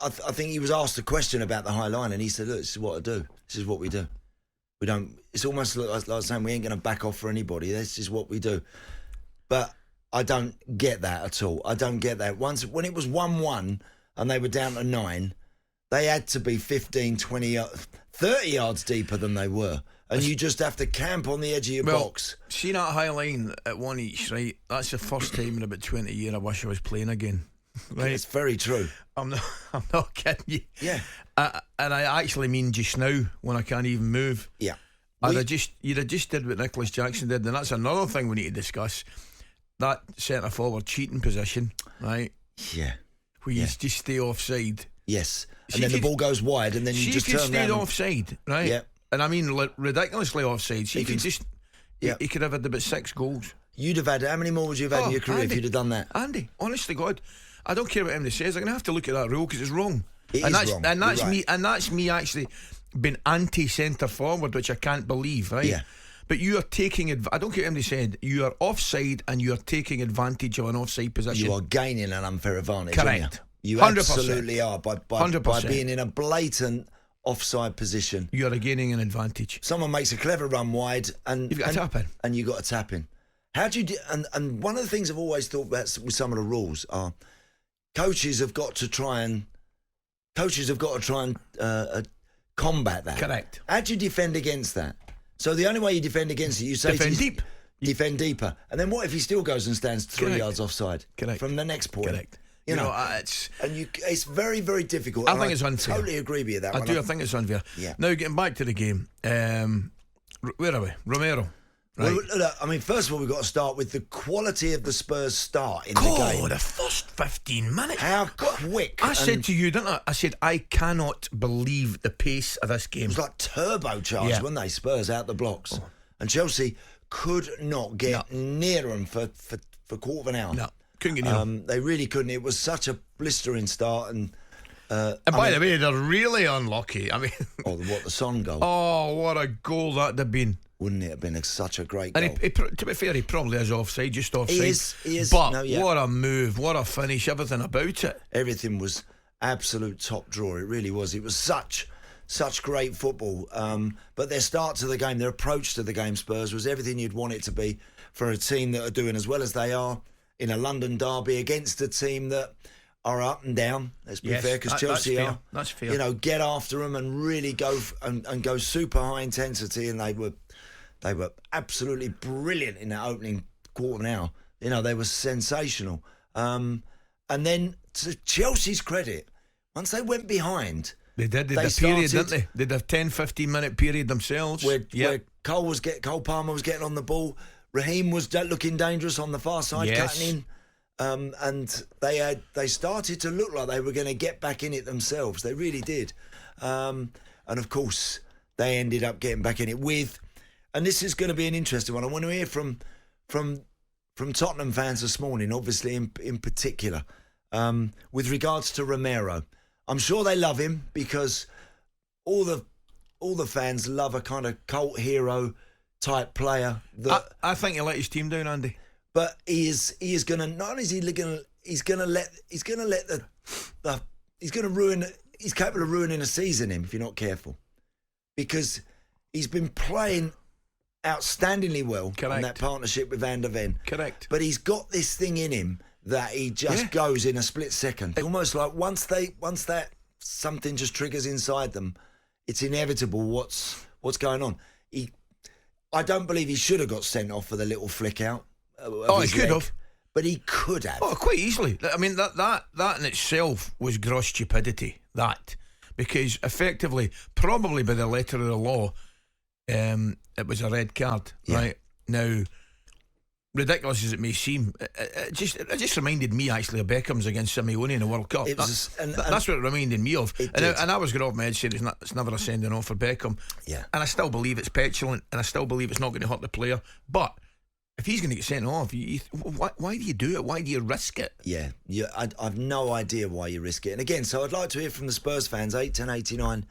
I think he was asked a question about the high line, and he said, "Look, this is what I do. This is what we do. We don't. It's almost like saying we ain't going to back off for anybody. This is what we do." But I don't get that at all. I don't get that. When it was 1-1 and they were down to 9, they had to be 15, 20, 30 yards deeper than they were. And you just have to camp on the edge of your box. See that high line at 1 each, right? That's the first time in about 20 years I wish I was playing again. Right? It's very true. I'm not kidding you. Yeah. And I actually mean just now when I can't even move. Yeah. You'd have just did what Nicholas Jackson did, and that's another thing we need to discuss. That centre forward cheating position, right? Yeah. Where you just stay offside. Yes. And then the ball goes wide, and then you just turn around. If you stayed offside, right? Yeah. And I mean ridiculously offside. So he could have had about 6 goals. You'd have had, how many more would you have had in your career if you'd have done that? Andy, honest to God, I don't care what anybody says. I'm going to have to look at that rule because it's wrong. It is wrong. And that's You're me. right. And that's me actually being anti-centre forward, which I can't believe, right? Yeah. But you are taking. I don't care what anybody said. You are offside, and you are taking advantage of an offside position. You are gaining an unfair advantage. Correct. You 100%. Absolutely are by 100%. being in a blatant offside position. You are gaining an advantage. Someone makes a clever run wide, and you've got to tap in, and you got to tap in. How do you do? And one of the things I've always thought about with some of the rules are coaches have got to try and combat that. Correct. How do you defend against that? So the only way you defend against it, you say defend deep. Defend deeper. And then what if he still goes and stands 3 yards offside? Correct. From the next point. Correct. You know, it's very, very difficult. I think it's unfair. I totally agree with you that I one. do. I think it's unfair. Yeah. Now getting back to the game, where are we? Romero. Right. Well, look, I mean, first of all, we've got to start with the quality of the Spurs start in the game. The first 15 minutes. How quick. I said to you, didn't I? I said, I cannot believe the pace of this game. It was like turbocharged when they Spurs out the blocks. And Chelsea could not get near them for quarter of an hour. No, couldn't get near them. They really couldn't. It was such a blistering start. And by the way, they're really unlucky. I mean, the Son goal. Oh, what a goal that'd have been. Wouldn't it have been such a great goal? And to be fair, he probably is offside, just offside. He is. But what a move, what a finish, everything about it. Everything was absolute top drawer. It really was. It was such great football. But their start to the game, their approach to the game, Spurs, was everything you'd want it to be for a team that are doing as well as they are in a London derby against a team that are up and down. Let's be fair, because Chelsea are. That's fair. You know, get after them and really go and go super high intensity, and they were absolutely brilliant in that opening quarter of an hour. You know, they were sensational. And then, to Chelsea's credit, once they went behind, they did. They did a period, didn't they? They did a 10-15 minute period themselves. Where Cole Palmer was getting on the ball. Raheem was looking dangerous on the far side, cutting in. And they started to look like they were going to get back in it themselves. They really did. And of course, they ended up getting back in it with. And this is going to be an interesting one. I want to hear from Tottenham fans this morning, obviously in particular, with regards to Romero. I'm sure they love him because all the fans love a kind of cult hero type player. I think he'll let his team down, Andy. But he is going to, not only is he going to, he's capable of ruining a season if you're not careful, because he's been playing outstandandly well in that partnership with Van der Ven. Correct. But he's got this thing in him that he just goes in a split second. Almost like once that something just triggers inside them, it's inevitable what's going on. I don't believe he should have got sent off for the little flick out. He could have. But he could have. Oh, quite easily. I mean, that in itself was gross stupidity. Because effectively, probably by the letter of the law, it was a red card. Right now, ridiculous as it may seem, it just reminded me actually of Beckham's against Simeone in the World Cup. That's what it reminded me of. And I was going off my head saying it's never a sending off for Beckham. Yeah. And I still believe it's petulant, and I still believe it's not going to hurt the player. But if he's going to get sent off, why do you do it? Why do you risk it? Yeah, I've no idea why you risk it. And again, so I'd like to hear from the Spurs fans, 81089,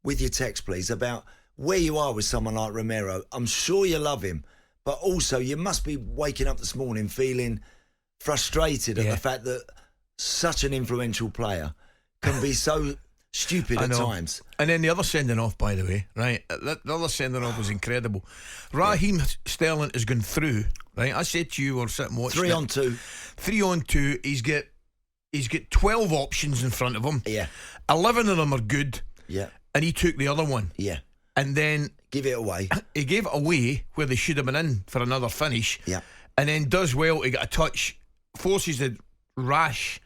with your text, please, about where you are with someone like Romero. I'm sure you love him, but also you must be waking up this morning feeling frustrated at the fact that such an influential player Yeah. be so stupid at times. And then the other sending off, by the way, right? The other sending off was incredible. Raheem Sterling has gone through, right? I said to you, we're sitting watching 3 on 2. 3 on 2. He's got 12 options in front of him. Yeah. 11 of them are good. Yeah. And he took the other one. Yeah. And then give it away. He gave it away where they should have been in for another finish. Yeah. And then does well to get a touch, forces the rash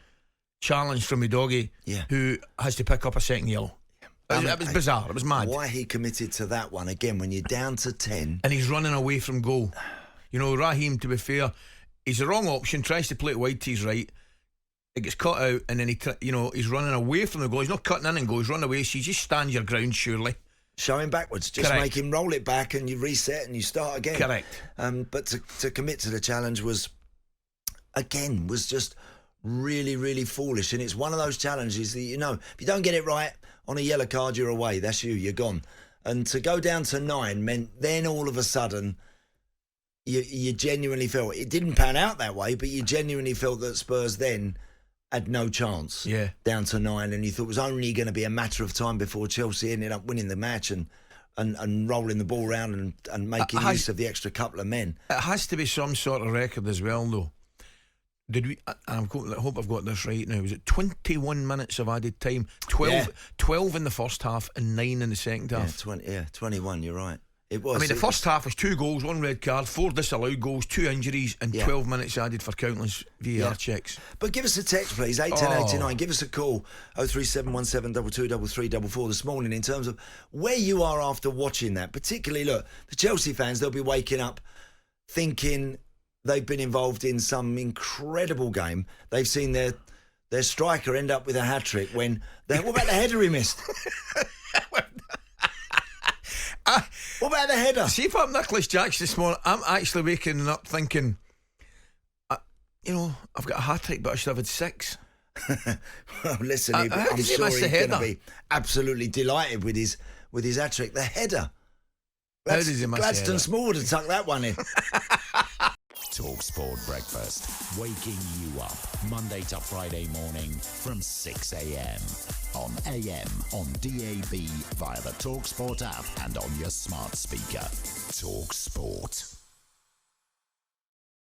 challenge from Udogie, who has to pick up a second yellow. It was bizarre. It was mad. Why he committed to that one again when you're down to 10 and he's running away from goal. You know, Raheem, to be fair, he's the wrong option. Tries to play it wide to his right. It gets cut out, and then he's running away from the goal. He's not cutting in and go. He's running away. So you just stand your ground, surely. Show him backwards. Just make him roll it back, and you reset and you start again. Correct. But to commit to the challenge was just really, really foolish. And it's one of those challenges that, you know, if you don't get it right on a yellow card, you're away. That's you're gone. And to go down to 9 meant then all of a sudden you genuinely felt, it didn't pan out that way, but you genuinely felt that Spurs then had no chance. Yeah. Down to 9, and you thought it was only going to be a matter of time before Chelsea ended up winning the match and rolling the ball around and making use of the extra couple of men. It has to be some sort of record as well, though. Did we? I hope I've got this right now. Was it 21 minutes of added time? 12 in the first half and 9 in the second half. 21. You're right. It was. I mean, the first half was 2 goals, 1 red card, 4 disallowed goals, 2 injuries, and 12 minutes added for countless VAR checks. But give us a text, please. 81089. Give us a call. 03717 223344 this morning. In terms of where you are after watching that, particularly, look, the Chelsea fans, they'll be waking up thinking they've been involved in some incredible game. They've seen their striker end up with a hat-trick when... What about the header he missed? What about the header? See if I'm Nicholas Jackson this morning, I'm actually waking up thinking, I've got a hat-trick, but I should have had 6. Well, listen, I'm sure he's going to be absolutely delighted with his hat-trick. The header. How does he miss Gladstone Small would have tucked that one in. talkSPORT Breakfast, waking you up Monday to Friday morning from 6 a.m. on AM, on DAB, via the talkSPORT app and on your smart speaker. talkSPORT.